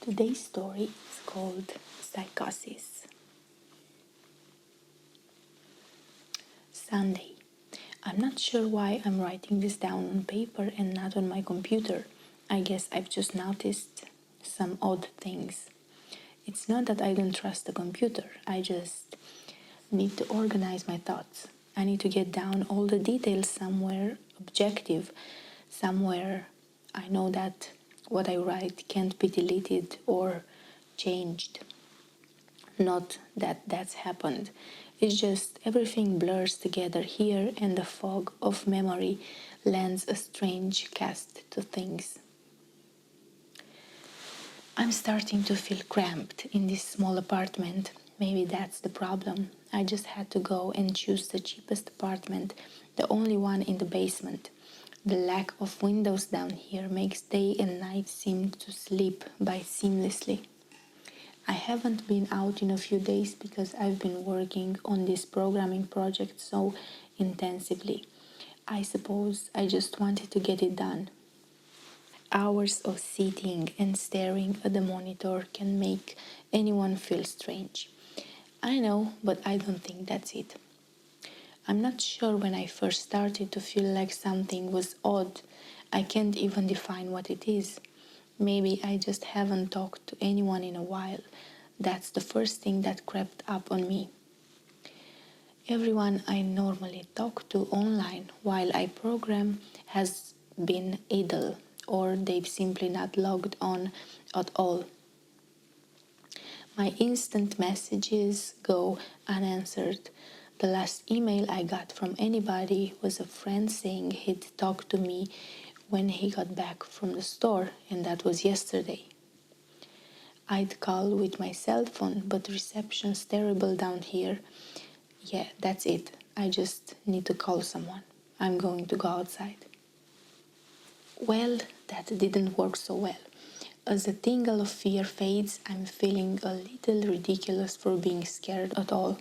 Today's story is called Psychosis. Sunday. I'm not sure why I'm writing this down on paper and not on my computer. I guess I've just noticed some odd things. It's not that I don't trust the computer, I just need to organize my thoughts. I need to get down all the details somewhere objective, somewhere I know that what I write can't be deleted or changed. Not that that's happened. It's just everything blurs together here, and the fog of memory lends a strange cast to things. I'm starting to feel cramped in this small apartment. Maybe that's the problem. I just had to go and choose the cheapest apartment, the only one in the basement. The lack of windows down here makes day and night seem to slip by seamlessly. I haven't been out in a few days because I've been working on this programming project so intensively. I suppose I just wanted to get it done. Hours of sitting and staring at the monitor can make anyone feel strange. I know, but I don't think that's it. I'm not sure when I first started to feel like something was odd. I can't even define what it is. Maybe I just haven't talked to anyone in a while. That's the first thing that crept up on me. Everyone I normally talk to online while I program has been idle, or they've simply not logged on at all. My instant messages go unanswered. The last email I got from anybody was a friend saying he'd talk to me when he got back from the store, and that was yesterday. I'd call with my cell phone, but reception's terrible down here. Yeah, that's it. I just need to call someone. I'm going to go outside. Well, that didn't work so well. As the tingle of fear fades, I'm feeling a little ridiculous for being scared at all.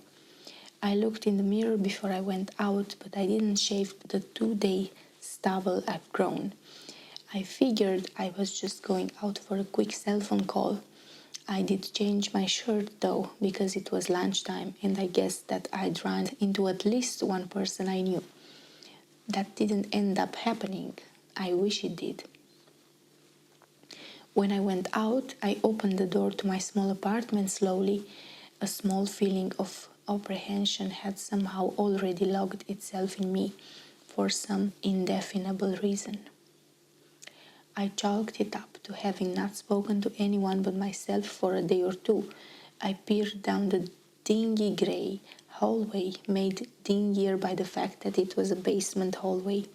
I looked in the mirror before I went out, but I didn't shave the 2-day stubble I've grown. I figured I was just going out for a quick cell phone call. I did change my shirt though, because it was lunchtime, and I guessed that I'd run into at least one person I knew. That didn't end up happening. I wish it did. When I went out, I opened the door to my small apartment slowly. A small feeling of apprehension had somehow already logged itself in me for some indefinable reason. I chalked it up to having not spoken to anyone but myself for a day or two. I peered down the dingy grey hallway, made dingier by the fact that it was a basement hallway.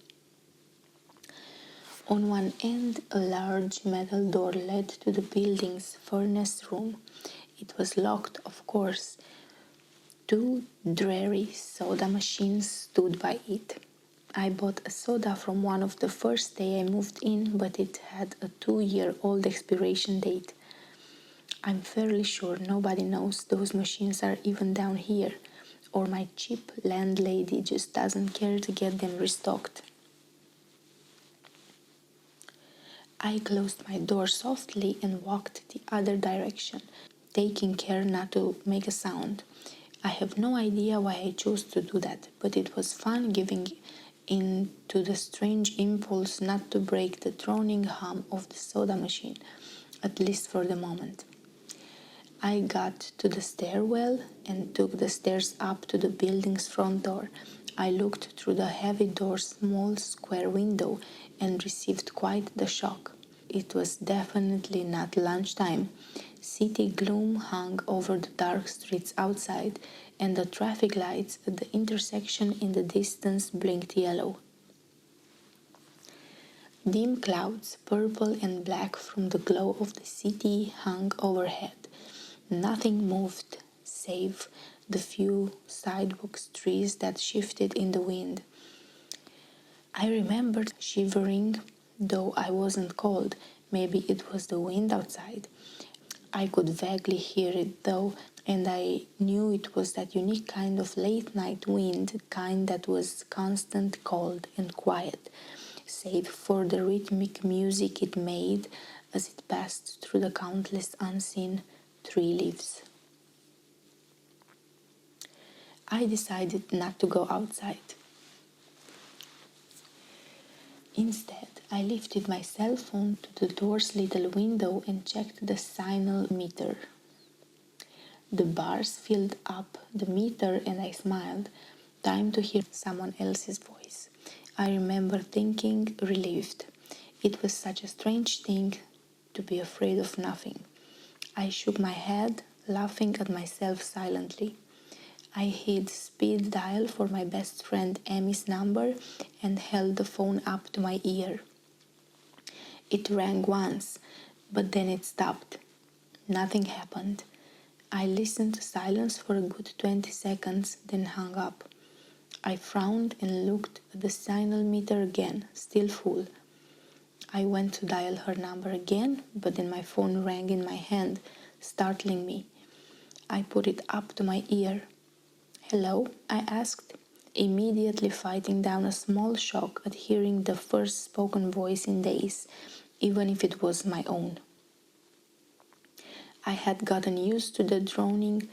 On one end, a large metal door led to the building's furnace room. It was locked, of course. 2 dreary soda machines stood by it. I bought a soda from one of the first day I moved in, but it had a 2-year-old expiration date. I'm fairly sure nobody knows those machines are even down here, or my cheap landlady just doesn't care to get them restocked. I closed my door softly and walked the other direction, taking care not to make a sound. I have no idea why I chose to do that, but it was fun giving in to the strange impulse not to break the droning hum of the soda machine, at least for the moment. I got to the stairwell and took the stairs up to the building's front door. I looked through the heavy door's small square window and received quite the shock. It was definitely not lunchtime. City gloom hung over the dark streets outside, and the traffic lights at the intersection in the distance blinked yellow. Dim clouds, purple and black from the glow of the city, hung overhead. Nothing moved, save the few sidewalk trees that shifted in the wind. I remembered shivering, though I wasn't cold. Maybe it was the wind outside. I could vaguely hear it though, and I knew it was that unique kind of late night wind, kind that was constant, cold and quiet. save for the rhythmic music it made as it passed through the countless unseen tree leaves. I decided not to go outside. Instead, I lifted my cell phone to the door's little window and checked the signal meter. The bars filled up the meter and I smiled. Time to hear someone else's voice. I remember thinking relieved. It was such a strange thing to be afraid of nothing. I shook my head, laughing at myself silently. I hit speed dial for my best friend Amy's number and held the phone up to my ear. It rang once, but then it stopped. Nothing happened. I listened to silence for a good 20 seconds, then hung up. I frowned and looked at the signal meter again, still full. I went to dial her number again, but then my phone rang in my hand, startling me. I put it up to my ear. "Hello?" I asked, immediately fighting down a small shock at hearing the first spoken voice in days, even if it was my own. I had gotten used to the droning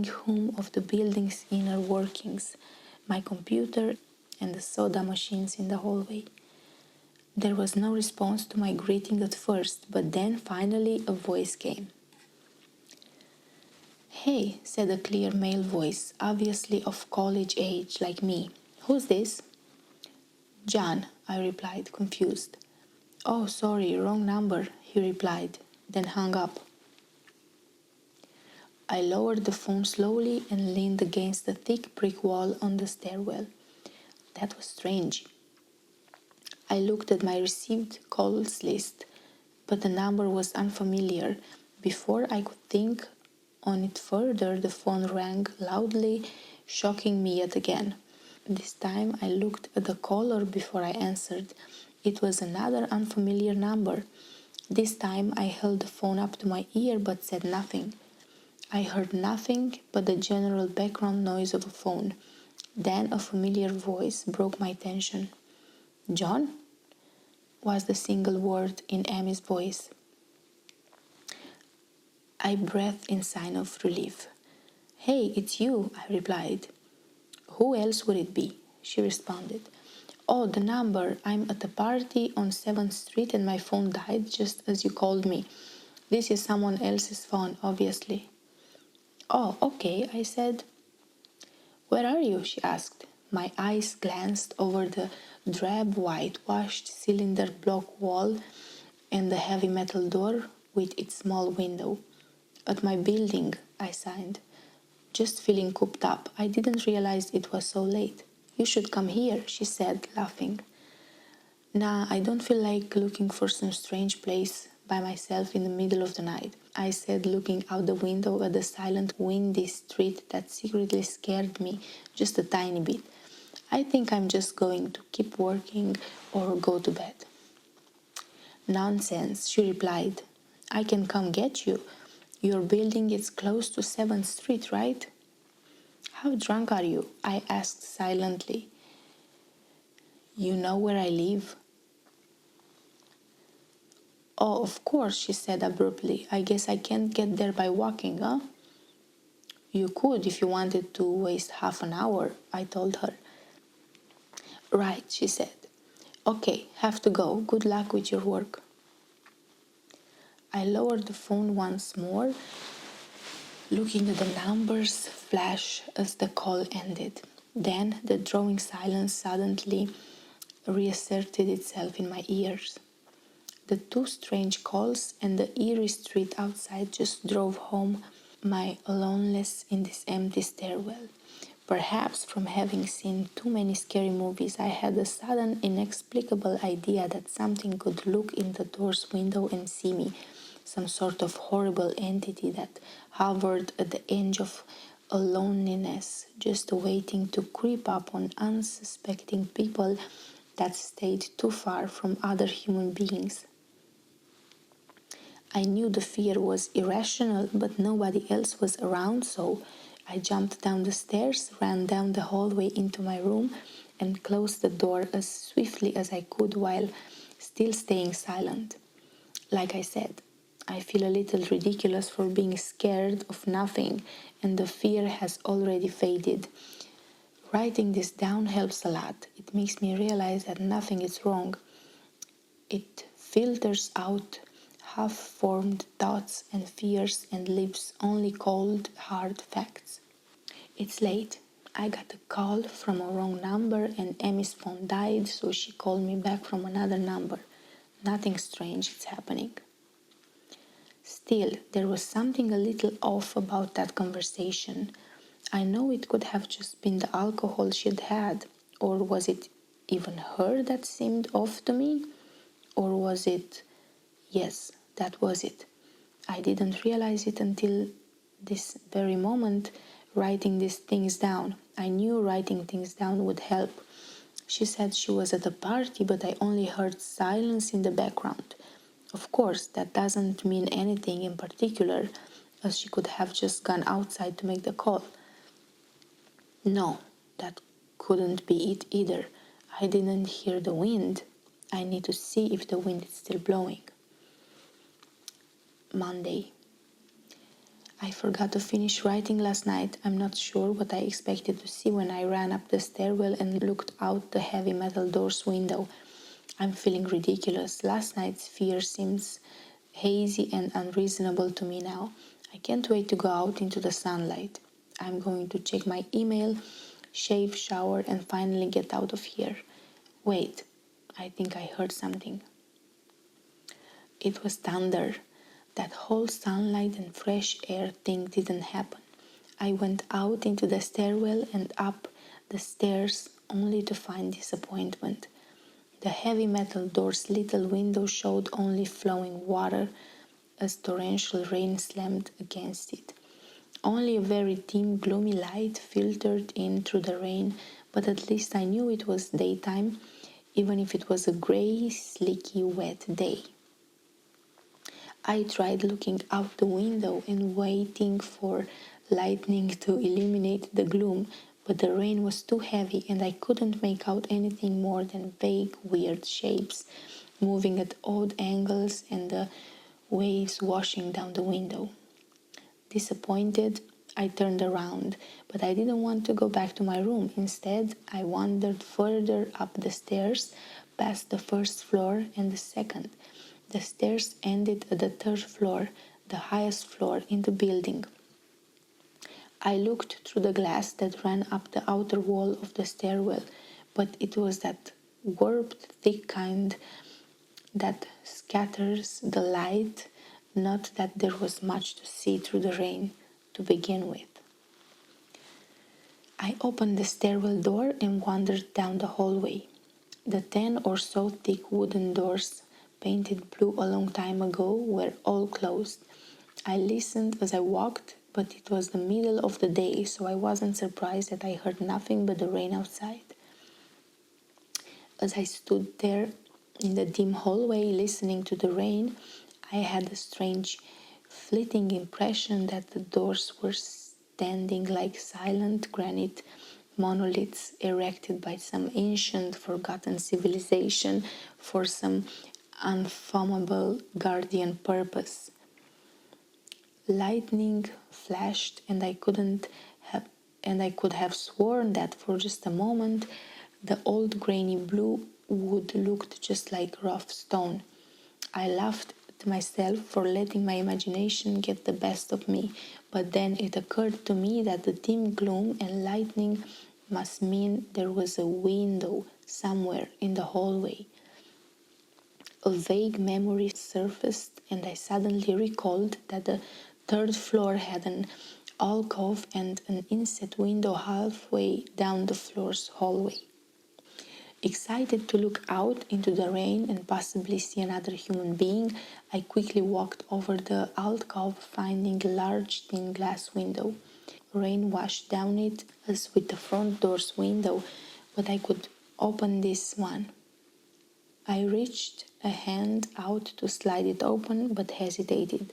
hum of the building's inner workings, my computer and the soda machines in the hallway. There was no response to my greeting at first, but then finally a voice came. "Hey," said a clear male voice, obviously of college age like me. "Who's this?" "John," I replied, confused. "Oh, sorry, wrong number," he replied, then hung up. I lowered the phone slowly and leaned against the thick brick wall on the stairwell. That was strange. I looked at my received calls list, but the number was unfamiliar. Before I could think on it further, the phone rang loudly, shocking me yet again. This time I looked at the caller before I answered. It was another unfamiliar number. This time I held the phone up to my ear but said nothing. I heard nothing but the general background noise of a phone. Then a familiar voice broke my tension. "John?" was the single word in Amy's voice. I breathed in sign of relief. "Hey, it's you," I replied. "Who else would it be?" she responded. "Oh, the number. I'm at a party on 7th Street and my phone died just as you called me. This is someone else's phone, obviously." "Oh, okay," I said. "Where are you?" she asked. My eyes glanced over the drab whitewashed cylinder block wall and the heavy metal door with its small window. "At my building," I signed. "Just feeling cooped up. I didn't realize it was so late." "You should come here," she said, laughing. "Nah, I don't feel like looking for some strange place by myself in the middle of the night," I said, looking out the window at the silent, windy street that secretly scared me just a tiny bit. "I think I'm just going to keep working or go to bed." "Nonsense," she replied. "I can come get you. Your building is close to 7th Street, right?" "How drunk are you?" I asked silently. "You know where I live?" "Oh, of course," she said abruptly. "I guess I can't get there by walking, huh?" "You could if you wanted to waste half an hour," I told her. "Right," she said. "Okay, have to go. Good luck with your work." I lowered the phone once more, looking at the numbers flash as the call ended. Then the drawing silence suddenly reasserted itself in my ears. The two strange calls and the eerie street outside just drove home my aloneness in this empty stairwell. Perhaps from having seen too many scary movies, I had a sudden, inexplicable idea that something could look in the door's window and see me, some sort of horrible entity that hovered at the edge of a loneliness, just waiting to creep up on unsuspecting people that stayed too far from other human beings. I knew the fear was irrational, but nobody else was around, so I jumped down the stairs, ran down the hallway into my room, and closed the door as swiftly as I could while still staying silent. Like I said, I feel a little ridiculous for being scared of nothing, and the fear has already faded. Writing this down helps a lot. It makes me realize that nothing is wrong. It filters out half-formed thoughts and fears and leaves only cold, hard facts. It's late. I got a call from a wrong number and Emmy's phone died, so she called me back from another number. Nothing strange is happening. Still, there was something a little off about that conversation. I know it could have just been the alcohol she'd had, or was it even her that seemed off to me? Or was it... Yes, that was it. I didn't realize it until this very moment, writing these things down. I knew writing things down would help. She said she was at a party, but I only heard silence in the background. Of course, that doesn't mean anything in particular, as she could have just gone outside to make the call. No, that couldn't be it either. I didn't hear the wind. I need to see if the wind is still blowing. Monday. I forgot to finish writing last night. I'm not sure what I expected to see when I ran up the stairwell and looked out the heavy metal door's window. I'm feeling ridiculous. Last night's fear seems hazy and unreasonable to me now. I can't wait to go out into the sunlight. I'm going to check my email, shave, shower, and finally get out of here. Wait, I think I heard something. It was thunder. That whole sunlight and fresh air thing didn't happen. I went out into the stairwell and up the stairs only to find disappointment. The heavy metal door's little window showed only flowing water as torrential rain slammed against it. Only a very dim, gloomy light filtered in through the rain, but at least I knew it was daytime, even if it was a grey, slicky, wet day. I tried looking out the window and waiting for lightning to illuminate the gloom, but the rain was too heavy and I couldn't make out anything more than vague, weird shapes moving at odd angles and the waves washing down the window. Disappointed, I turned around, but I didn't want to go back to my room. Instead, I wandered further up the stairs, past the first floor and the second. The stairs ended at the third floor, the highest floor in the building. I looked through the glass that ran up the outer wall of the stairwell, but it was that warped, thick kind that scatters the light, not that there was much to see through the rain to begin with. I opened the stairwell door and wandered down the hallway. The 10 or so thick wooden doors, painted blue a long time ago, were all closed. I listened as I walked, but it was the middle of the day, so I wasn't surprised that I heard nothing but the rain outside. As I stood there in the dim hallway listening to the rain, I had a strange, fleeting impression that the doors were standing like silent granite monoliths erected by some ancient, forgotten civilization for some unfathomable guardian purpose. Lightning flashed, and I could have sworn that for just a moment the old grainy blue wood looked just like rough stone. I laughed at myself for letting my imagination get the best of me, but then it occurred to me that the dim gloom and lightning must mean there was a window somewhere in the hallway. A vague memory surfaced, and I suddenly recalled that the third floor had an alcove and an inset window halfway down the floor's hallway. Excited to look out into the rain and possibly see another human being, I quickly walked over the alcove, finding a large thin glass window. Rain washed down it as with the front door's window, but I could open this one. I reached a hand out to slide it open, but hesitated.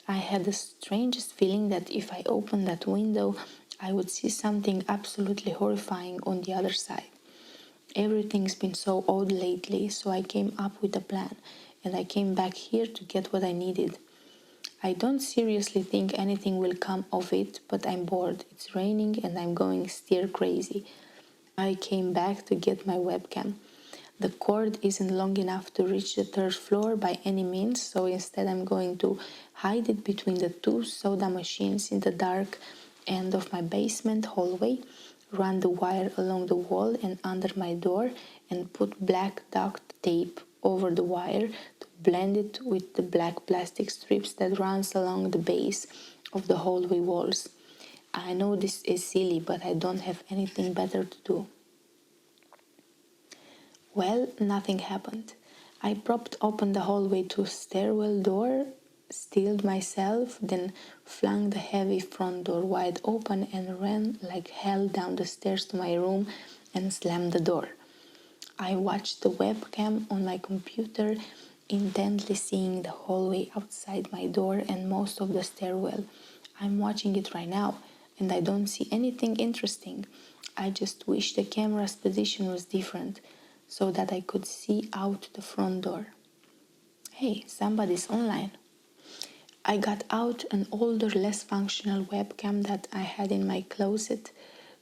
I had the strangest feeling that if I opened that window, I would see something absolutely horrifying on the other side. Everything's been so odd lately, so I came up with a plan, and I came back here to get what I needed. I don't seriously think anything will come of it, but I'm bored. It's raining and I'm going stir crazy. I came back to get my webcam. The cord isn't long enough to reach the third floor by any means, so instead I'm going to hide it between the two soda machines in the dark end of my basement hallway, run the wire along the wall and under my door, and put black duct tape over the wire to blend it with the black plastic strips that runs along the base of the hallway walls. I know this is silly, but I don't have anything better to do. Well, nothing happened. I propped open the hallway to stairwell door, steeled myself, then flung the heavy front door wide open and ran like hell down the stairs to my room and slammed the door. I watched the webcam on my computer, intently seeing the hallway outside my door and most of the stairwell. I'm watching it right now, and I don't see anything interesting. I just wish the camera's position was different, so that I could see out the front door. Hey, somebody's online. I got out an older, less functional webcam that I had in my closet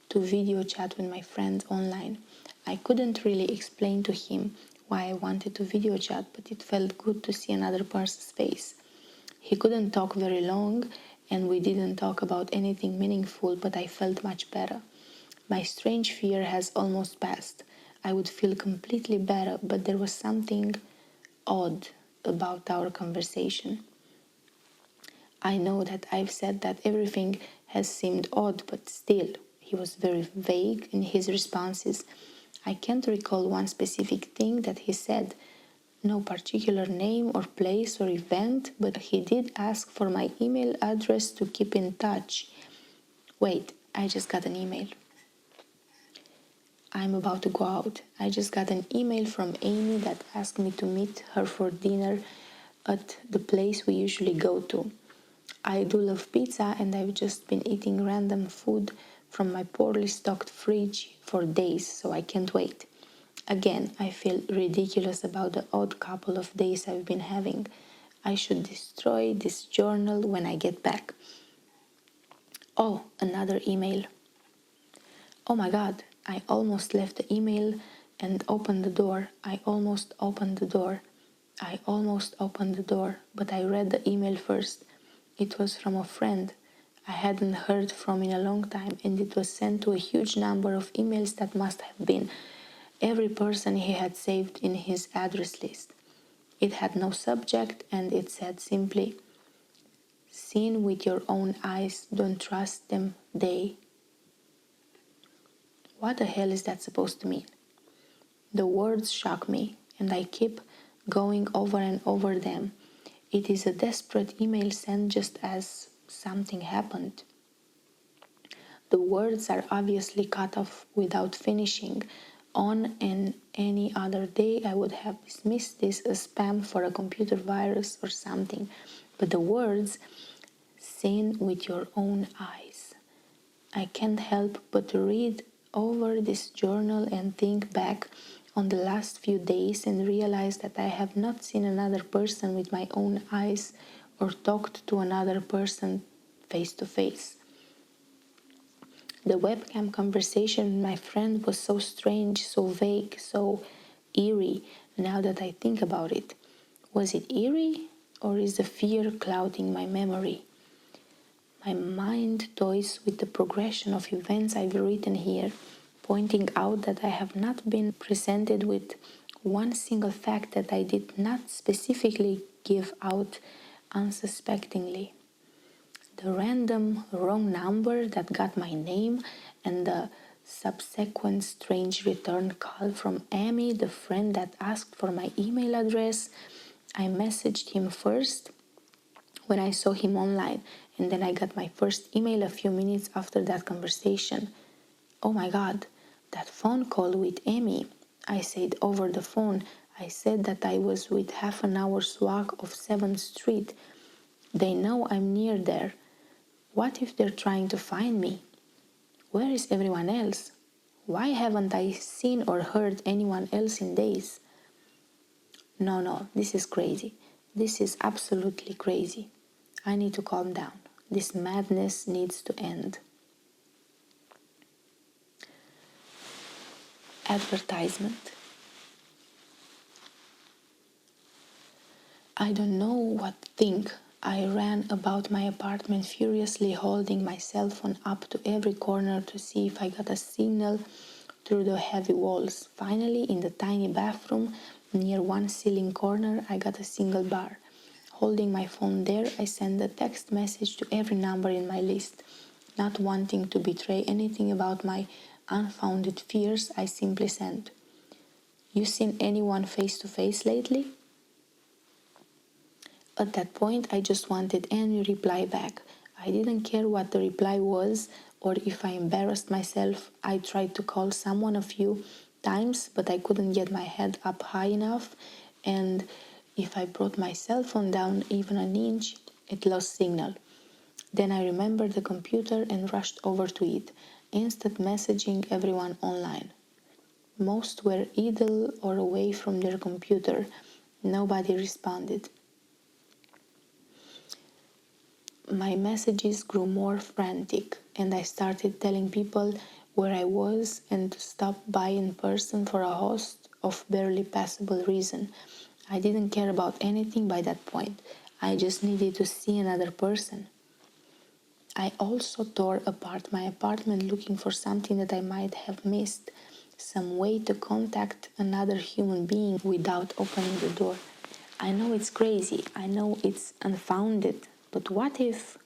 to video chat with my friend online. I couldn't really explain to him why I wanted to video chat, but it felt good to see another person's face. He couldn't talk very long, and we didn't talk about anything meaningful, but I felt much better. My strange fear has almost passed. I would feel completely better, but there was something odd about our conversation. I know that I've said that everything has seemed odd, but still, he was very vague in his responses. I can't recall one specific thing that he said, no particular name or place or event, but he did ask for my email address to keep in touch. Wait, I just got an email. I'm about to go out. I just got an email from Amy that asked me to meet her for dinner at the place we usually go to. I do love pizza, and I've just been eating random food from my poorly stocked fridge for days, so I can't wait. Again, I feel ridiculous about the odd couple of days I've been having. I should destroy this journal when I get back. Oh, another email. Oh my god, I almost left the email and opened the door. I almost opened the door. I almost opened the door, but I read the email first. It was from a friend I hadn't heard from in a long time, and it was sent to a huge number of emails that must have been every person he had saved in his address list. It had no subject, and it said simply, "Seen with your own eyes, don't trust them, they." What the hell is that supposed to mean? The words shock me, and I keep going over and over them. It is a desperate email sent just as something happened. The words are obviously cut off without finishing. On any other day, I would have dismissed this as spam for a computer virus or something. But the words, "seen with your own eyes." I can't help but read over this journal and think back on the last few days and realize that I have not seen another person with my own eyes or talked to another person face to face. The webcam conversation with my friend was so strange, so vague, so eerie now that I think about it. Was it eerie, or is the fear clouding my memory? My mind toys with the progression of events I've written here, pointing out that I have not been presented with one single fact that I did not specifically give out unsuspectingly. The random wrong number that got my name, and the subsequent strange return call from Amy, the friend that asked for my email address. I messaged him first when I saw him online, and then I got my first email a few minutes after that conversation. Oh my god, that phone call with Amy. I said over the phone. I said that I was with half an hour's walk of 7th Street. They know I'm near there. What if they're trying to find me? Where is everyone else? Why haven't I seen or heard anyone else in days? No, this is crazy. This is absolutely crazy. I need to calm down. This madness needs to end. Advertisement. I don't know what to think. I ran about my apartment furiously, holding my cell phone up to every corner to see if I got a signal through the heavy walls. Finally, in the tiny bathroom, near one ceiling corner, I got a single bar. Holding my phone there, I sent a text message to every number in my list. Not wanting to betray anything about my unfounded fears, I simply sent, "You seen anyone face to face lately?" At that point, I just wanted any reply back. I didn't care what the reply was or if I embarrassed myself. I tried to call someone a few times, but I couldn't get my head up high enough, and if I brought my cell phone down even an inch, it lost signal. Then I remembered the computer and rushed over to it, instant messaging everyone online. Most were idle or away from their computer. Nobody responded. My messages grew more frantic, and I started telling people where I was and to stop by in person for a host of barely passable reason. I didn't care about anything by that point. I just needed to see another person. I also tore apart my apartment looking for something that I might have missed, some way to contact another human being without opening the door. I know it's crazy, I know it's unfounded, but what if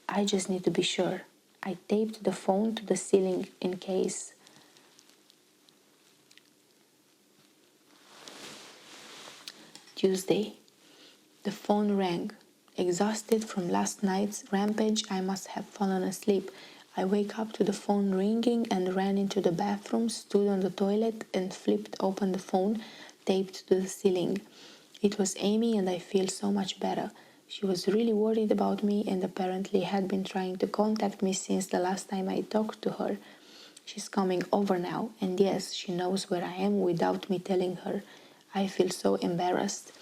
I just need to be sure? I taped the phone to the ceiling in case. Tuesday. The phone rang. Exhausted from last night's rampage, I must have fallen asleep. I wake up to the phone ringing and ran into the bathroom, stood on the toilet and flipped open the phone, taped to the ceiling. It was Amy and I feel so much better. She was really worried about me and apparently had been trying to contact me since the last time I talked to her. She's coming over now, and yes, she knows where I am without me telling her. I feel so embarrassed.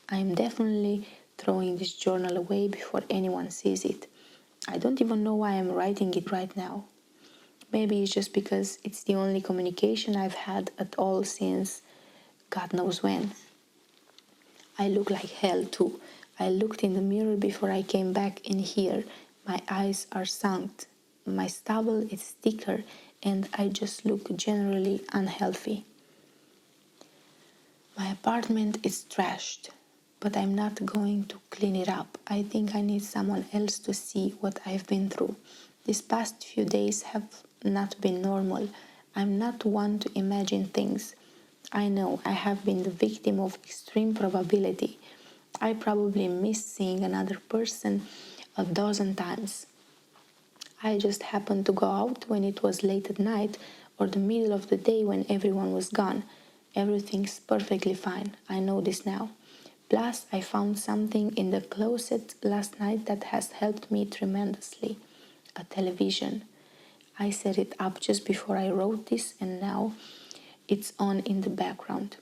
I'm definitely throwing this journal away before anyone sees it. I don't even know why I'm writing it right now. Maybe it's just because it's the only communication I've had at all since God knows when. I look like hell too. I looked in the mirror before I came back in here. My eyes are sunk. My stubble is thicker and I just look generally unhealthy. My apartment is trashed, but I'm not going to clean it up. I think I need someone else to see what I've been through. These past few days have not been normal. I'm not one to imagine things. I know I have been the victim of extreme probability. I probably missed seeing another person a dozen times. I just happened to go out when it was late at night or the middle of the day when everyone was gone. Everything's perfectly fine. I know this now. Plus, I found something in the closet last night that has helped me tremendously. A television. I set it up just before I wrote this and now it's on in the background.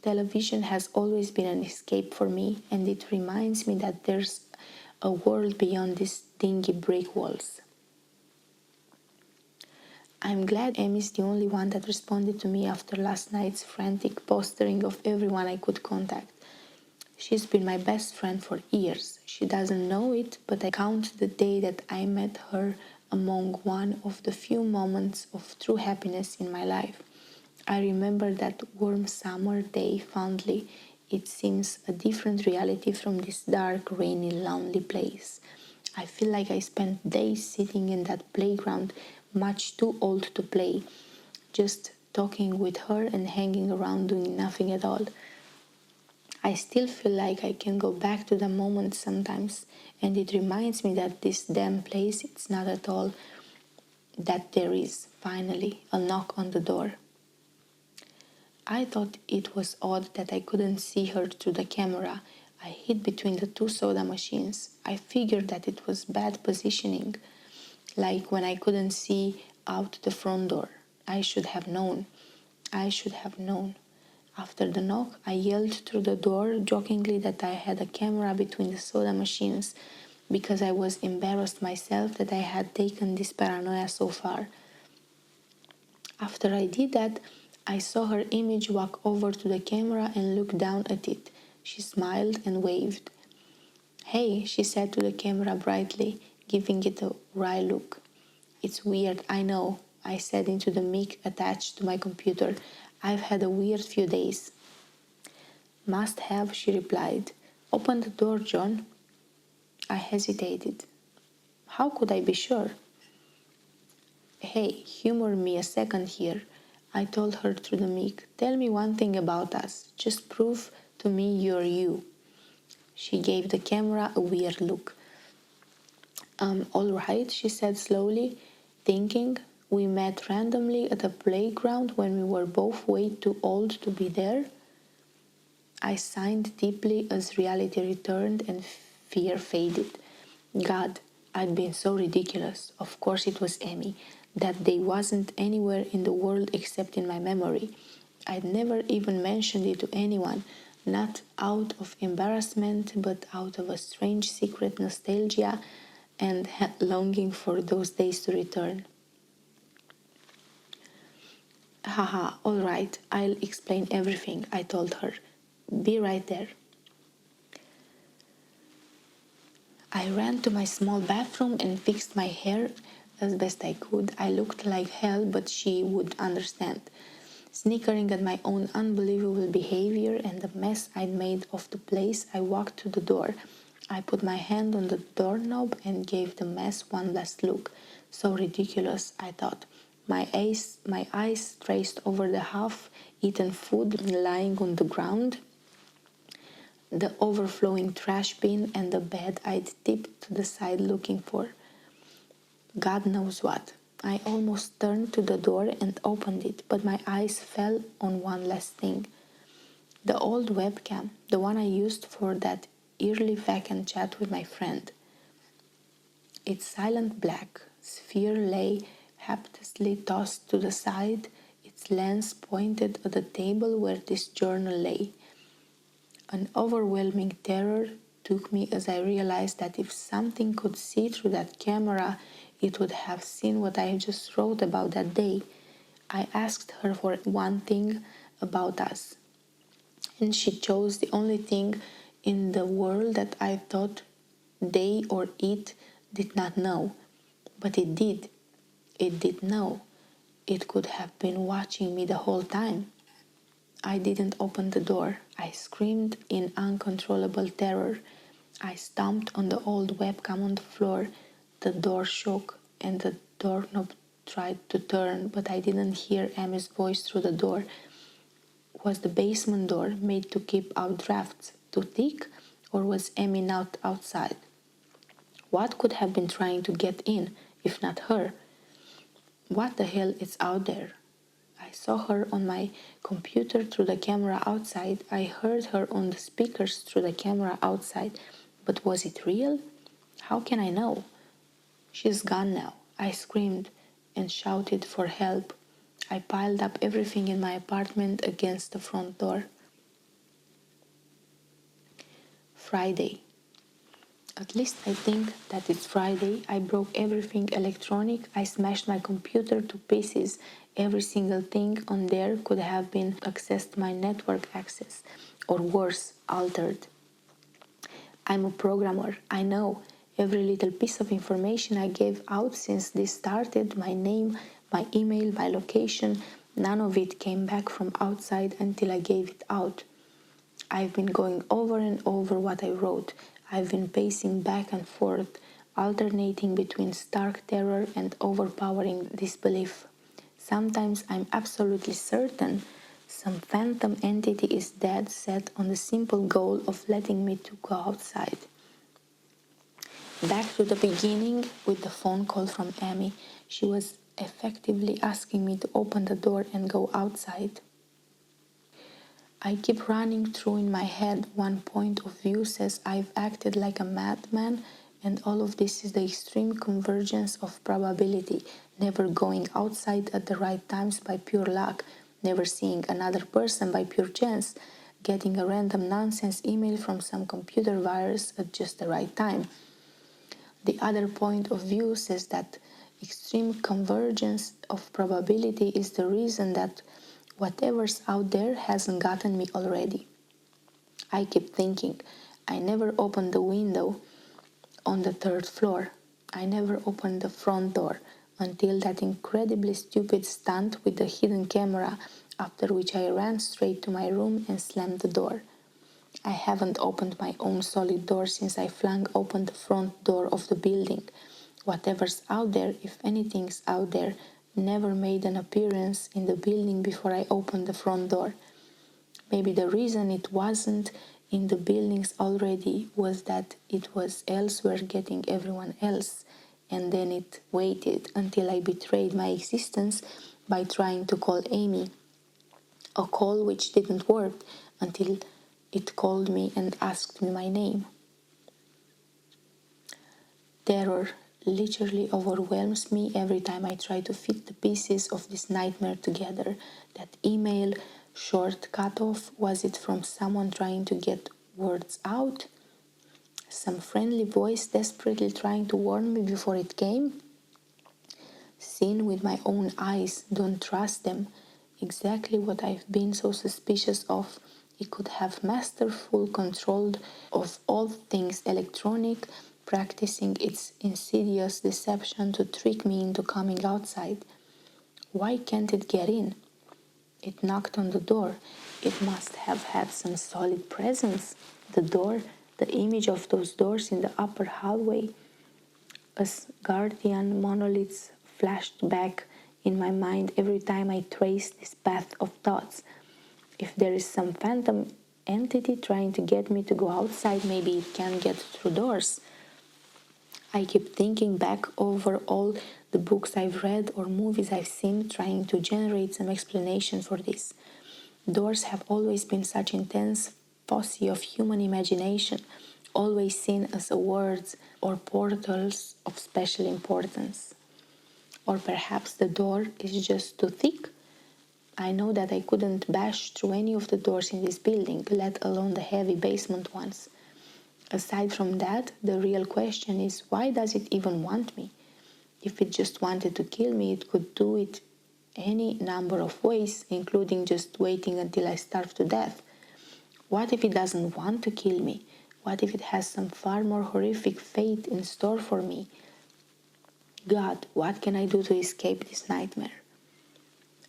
Television has always been an escape for me and it reminds me that there's a world beyond these dingy brick walls. I'm glad Amy's the only one that responded to me after last night's frantic postering of everyone I could contact. She's been my best friend for years. She doesn't know it, but I count the day that I met her among one of the few moments of true happiness in my life. I remember that warm summer day fondly. It seems a different reality from this dark, rainy, lonely place. I feel like I spent days sitting in that playground, much too old to play, just talking with her and hanging around doing nothing at all. I still feel like I can go back to the moment sometimes, and it reminds me that this damn place, it's not at all that there is, finally, a knock on the door. I thought it was odd that I couldn't see her through the camera. I hid between the two soda machines. I figured that it was bad positioning, like when I couldn't see out the front door. I should have known. I should have known. After the knock, I yelled through the door jokingly that I had a camera between the soda machines because I was embarrassed myself that I had taken this paranoia so far. After I did that, I saw her image walk over to the camera and look down at it. She smiled and waved. "Hey," she said to the camera brightly, giving it a wry look. "It's weird, I know," I said into the mic attached to my computer. "I've had a weird few days." "Must have," she replied. "Open the door, John." I hesitated. How could I be sure? "Hey, humor me a second here," I told her through the mic. "Tell me one thing about us. Just prove to me you're you." She gave the camera a weird look. "All right," she said slowly, thinking. "We met randomly at a playground when we were both way too old to be there." I sighed deeply as reality returned and fear faded. God, I'd been so ridiculous. Of course it was Emmy. That day wasn't anywhere in the world except in my memory. I'd never even mentioned it to anyone, not out of embarrassment, but out of a strange secret nostalgia and longing for those days to return. "Haha, all right, I'll explain everything," I told her. "Be right there." I ran to my small bathroom and fixed my hair as best I could. I looked like hell, but she would understand. Snickering at my own unbelievable behavior and the mess I'd made of the place, I walked to the door. I put my hand on the doorknob and gave the mess one last look. So ridiculous, I thought. My eyes traced over the half-eaten food lying on the ground, the overflowing trash bin, and the bed I'd tipped to the side looking for God knows what. I almost turned to the door and opened it, but my eyes fell on one last thing. The old webcam, the one I used for that eerily vacant chat with my friend. Its silent black sphere lay helplessly tossed to the side, its lens pointed at the table where this journal lay. An overwhelming terror took me as I realized that if something could see through that camera, it would have seen what I just wrote about that day. I asked her for one thing about us, and she chose the only thing in the world that I thought they or it did not know. But it did. It did know. It could have been watching me the whole time. I didn't open the door. I screamed in uncontrollable terror. I stomped on the old webcam on the floor. The door shook and the doorknob tried to turn, but I didn't hear Emmy's voice through the door. Was the basement door made to keep out drafts too thick, or was Emmy not outside? What could have been trying to get in, if not her? What the hell is out there? I saw her on my computer through the camera outside. I heard her on the speakers through the camera outside. But was it real? How can I know? She's gone now, I screamed and shouted for help. I piled up everything in my apartment against the front door. Friday. At least I think that it's Friday. I broke everything electronic. I smashed my computer to pieces. Every single thing on there could have been accessed my network access, or worse, altered. I'm a programmer, I know. Every little piece of information I gave out since this started, my name, my email, my location, none of it came back from outside until I gave it out. I've been going over and over what I wrote. I've been pacing back and forth, alternating between stark terror and overpowering disbelief. Sometimes I'm absolutely certain some phantom entity is dead set on the simple goal of letting me to go outside. Back to the beginning with the phone call from Amy. She was effectively asking me to open the door and go outside. I keep running through in my head. One point of view says I've acted like a madman And all of this is the extreme convergence of probability, never going outside at the right times by pure luck, never seeing another person by pure chance, getting a random nonsense email from some computer virus at just the right time. The other point of view says that extreme convergence of probability is the reason that whatever's out there hasn't gotten me already. I keep thinking, I never opened the window on the third floor. I never opened the front door until that incredibly stupid stunt with the hidden camera, after which I ran straight to my room and slammed the door. I haven't opened my own solid door since I flung open the front door of the building. Whatever's out there, if anything's out there, never made an appearance in the building before I opened the front door. Maybe the reason it wasn't in the buildings already was that it was elsewhere getting everyone else, and then it waited until I betrayed my existence by trying to call Amy, a call which didn't work until it called me and asked me my name. Terror literally overwhelms me every time I try to fit the pieces of this nightmare together. That email, short cutoff, was it from someone trying to get words out? Some friendly voice desperately trying to warn me before it came? Seen with my own eyes, don't trust them. Exactly what I've been so suspicious of. It could have masterful control of all things electronic, practicing its insidious deception to trick me into coming outside. Why can't it get in? It knocked on the door. It must have had some solid presence. The door, the image of those doors in the upper hallway. As guardian monoliths flashed back in my mind every time I traced this path of thoughts. If there is some phantom entity trying to get me to go outside, maybe it can get through doors. I keep thinking back over all the books I've read or movies I've seen, trying to generate some explanation for this. Doors have always been such intense posse of human imagination, always seen as words or portals of special importance. Or perhaps the door is just too thick. I know that I couldn't bash through any of the doors in this building, let alone the heavy basement ones. Aside from that, the real question is, why does it even want me? If it just wanted to kill me, it could do it any number of ways, including just waiting until I starve to death. What if it doesn't want to kill me? What if it has some far more horrific fate in store for me? God, what can I do to escape this nightmare?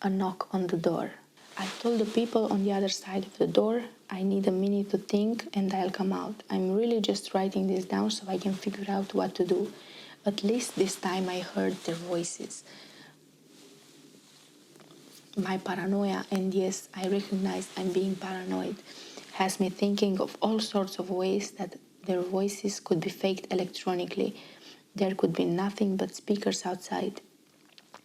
A knock on the door. I told the people on the other side of the door, I need a minute to think and I'll come out. I'm really just writing this down so I can figure out what to do. At least this time I heard their voices. My paranoia, and yes, I recognize I'm being paranoid, has me thinking of all sorts of ways that their voices could be faked electronically. There could be nothing but speakers outside,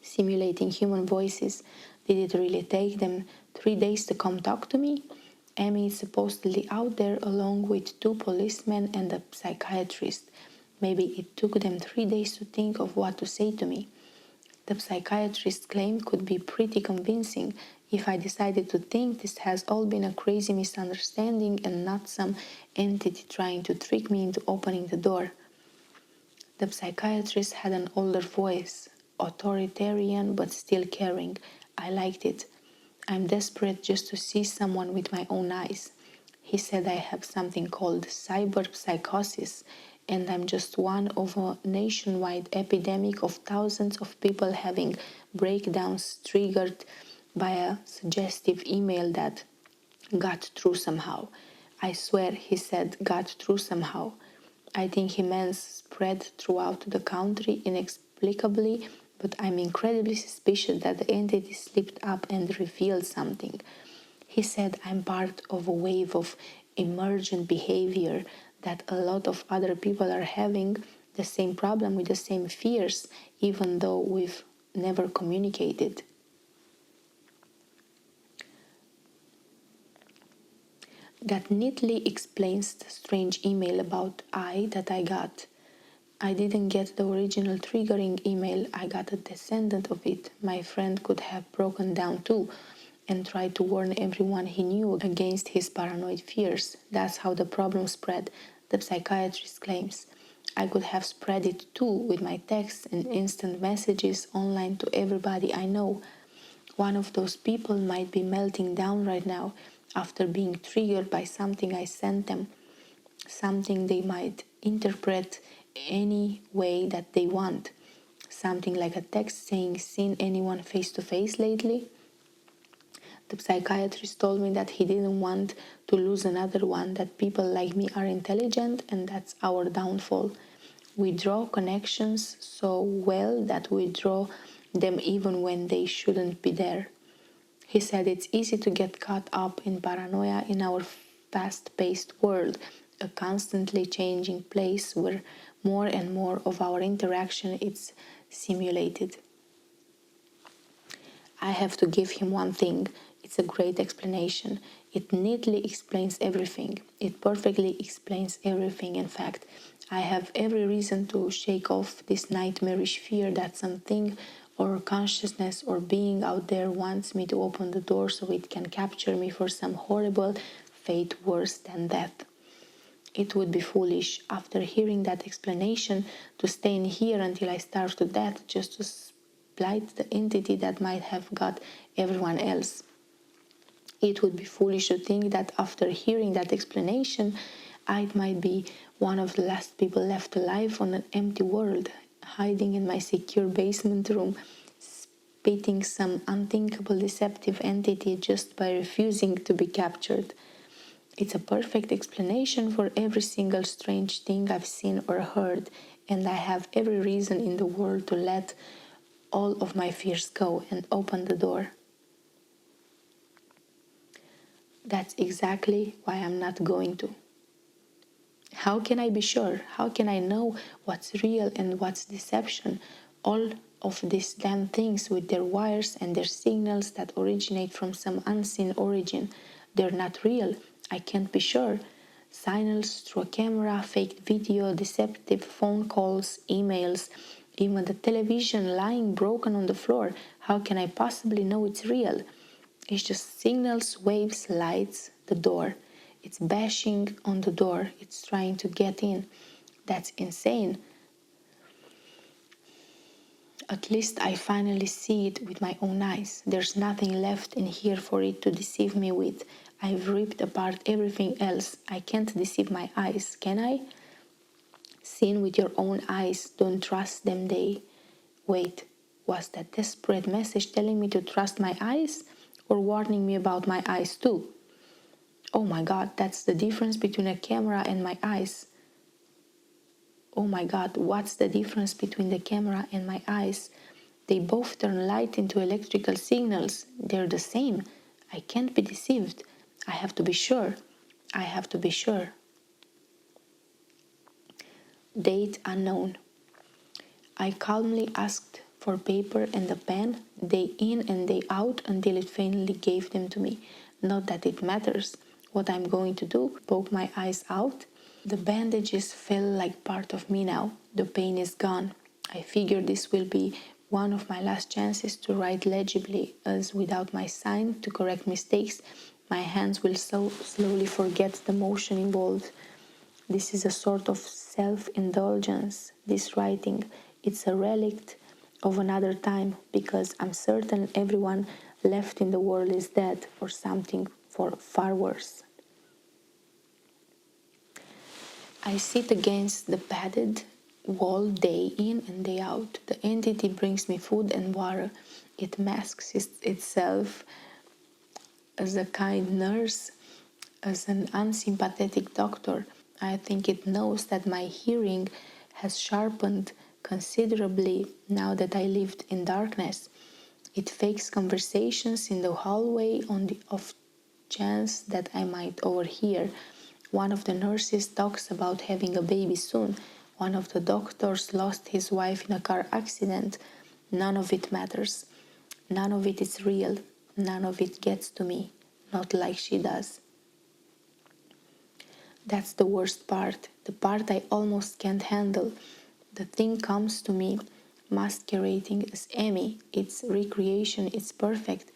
simulating human voices. Did it really take them 3 days to come talk to me? Amy is supposedly out there along with 2 policemen and a psychiatrist. Maybe it took them 3 days to think of what to say to me. The psychiatrist's claim could be pretty convincing if I decided to think this has all been a crazy misunderstanding and not some entity trying to trick me into opening the door. The psychiatrist had an older voice, authoritarian but still caring. I liked it. I'm desperate just to see someone with my own eyes. He said I have something called Cyber Psychosis, and I'm just one of a nationwide epidemic of thousands of people having breakdowns triggered by a suggestive email that got through somehow. I swear he said got through somehow. I think he meant spread throughout the country inexplicably, but I'm incredibly suspicious that the entity slipped up and revealed something. He said I'm part of a wave of emergent behavior, that a lot of other people are having the same problem with the same fears, even though we've never communicated. That neatly explains the strange email about I that I got. I didn't get the original triggering email, I got a descendant of it. My friend could have broken down too and tried to warn everyone he knew against his paranoid fears. That's how the problem spread, the psychiatrist claims. I could have spread it too with my texts and instant messages online to everybody I know. One of those people might be melting down right now after being triggered by something I sent them, something they might interpret any way that they want. Something like a text saying, "Seen anyone face to face lately?" The psychiatrist told me that he didn't want to lose another one, that people like me are intelligent and that's our downfall. We draw connections so well that we draw them even when they shouldn't be there. He said it's easy to get caught up in paranoia in our fast-paced world, a constantly changing place where more and more of our interaction is simulated. I have to give him one thing. It's a great explanation. It neatly explains everything. It perfectly explains everything. In fact, I have every reason to shake off this nightmarish fear that something or consciousness or being out there wants me to open the door so it can capture me for some horrible fate worse than death. It would be foolish, after hearing that explanation, to stay in here until I starve to death just to spite the entity that might have got everyone else. It would be foolish to think that after hearing that explanation, I might be one of the last people left alive on an empty world, hiding in my secure basement room, spitting some unthinkable deceptive entity just by refusing to be captured. It's a perfect explanation for every single strange thing I've seen or heard, and I have every reason in the world to let all of my fears go and open the door. That's exactly why I'm not going to. How can I be sure? How can I know what's real and what's deception? All of these damn things with their wires and their signals that originate from some unseen origin, they're not real. I can't be sure. Signals through a camera, faked video, deceptive phone calls, emails, even the television lying broken on the floor. How can I possibly know it's real? It's just signals, waves, lights, the door. It's bashing on the door. It's trying to get in. That's insane. At least I finally see it with my own eyes. There's nothing left in here for it to deceive me with. I've ripped apart everything else. I can't deceive my eyes, can I? Seen with your own eyes, don't trust them, they. Wait, was that desperate message telling me to trust my eyes? Or warning me about my eyes too? Oh my god, that's the difference between a camera and my eyes. Oh my god, what's the difference between the camera and my eyes? They both turn light into electrical signals. They're the same. I can't be deceived. I have to be sure. I have to be sure. Date unknown. I calmly asked for paper and a pen, day in and day out, until it finally gave them to me. Not that it matters what I'm going to do, poke my eyes out. The bandages feel like part of me now. The pain is gone. I figure this will be one of my last chances to write legibly, as without my sign to correct mistakes, my hands will so slowly forget the motion involved. This is a sort of self-indulgence, this writing. It's a relic of another time, because I'm certain everyone left in the world is dead or something for far worse. I sit against the padded wall day in and day out. The entity brings me food and water. It masks itself as a kind nurse, as an unsympathetic doctor. I think it knows that my hearing has sharpened considerably now that I lived in darkness. It fakes conversations in the hallway on the off chance that I might overhear. One of the nurses talks about having a baby soon. One of the doctors lost his wife in a car accident. None of it matters. None of it is real. None of it gets to me. Not like she does. That's the worst part, the part I almost can't handle. The thing comes to me masquerading as Amy. It's recreation, it's perfect.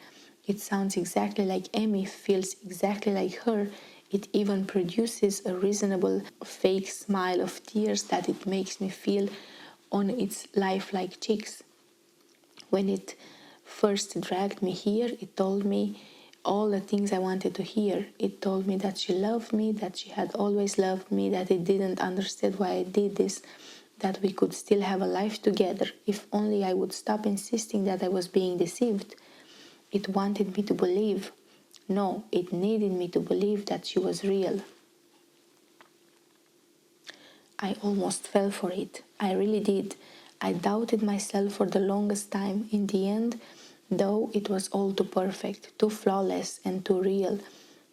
It sounds exactly like Amy, feels exactly like her. It even produces a reasonable fake smile of tears that it makes me feel on its lifelike cheeks. When it first dragged me here, it told me all the things I wanted to hear. It told me that she loved me, that she had always loved me, that it didn't understand why I did this, that we could still have a life together if only I would stop insisting that I was being deceived. It wanted me to believe. No, it needed me to believe that she was real. I almost fell for it. I really did. I doubted myself for the longest time. In the end, though, it was all too perfect, too flawless, and too real.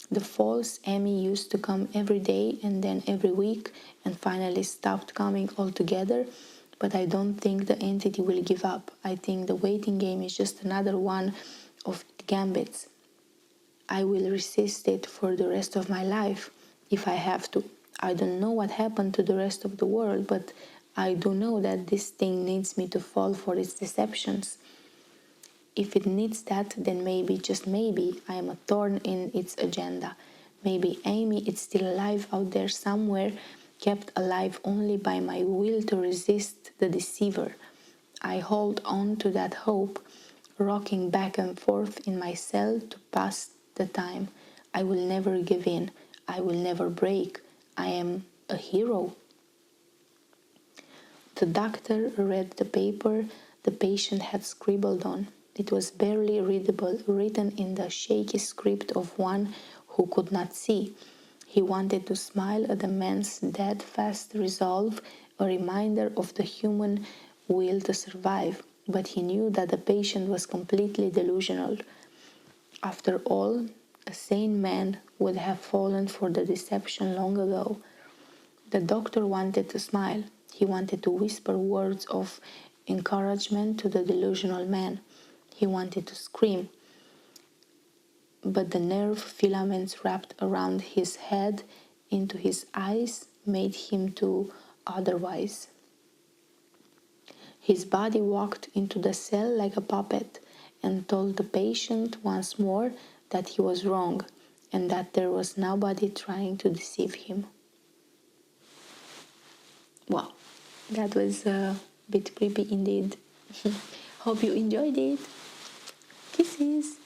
The false Amy used to come every day and then every week and finally stopped coming altogether. But I don't think the entity will give up. I think the waiting game is just another one of the gambits. I will resist it for the rest of my life if I have to. I don't know what happened to the rest of the world, but I do know that this thing needs me to fall for its deceptions. If it needs that, then maybe, just maybe, I am a thorn in its agenda. Maybe Amy is still alive out there somewhere, kept alive only by my will to resist the deceiver. I hold on to that hope, rocking back and forth in my cell to pass the time. I will never give in. I will never break. I am a hero. The doctor read the paper the patient had scribbled on. It was barely readable, written in the shaky script of one who could not see. He wanted to smile at the man's dead fast resolve, a reminder of the human will to survive, but he knew that the patient was completely delusional. After all, a sane man would have fallen for the deception long ago. The doctor wanted to smile. He wanted to whisper words of encouragement to the delusional man. He wanted to scream. But the nerve filaments wrapped around his head into his eyes made him do otherwise. His body walked into the cell like a puppet and told the patient once more that he was wrong and that there was nobody trying to deceive him. Wow, that was a bit creepy indeed. Hope you enjoyed it. Kisses!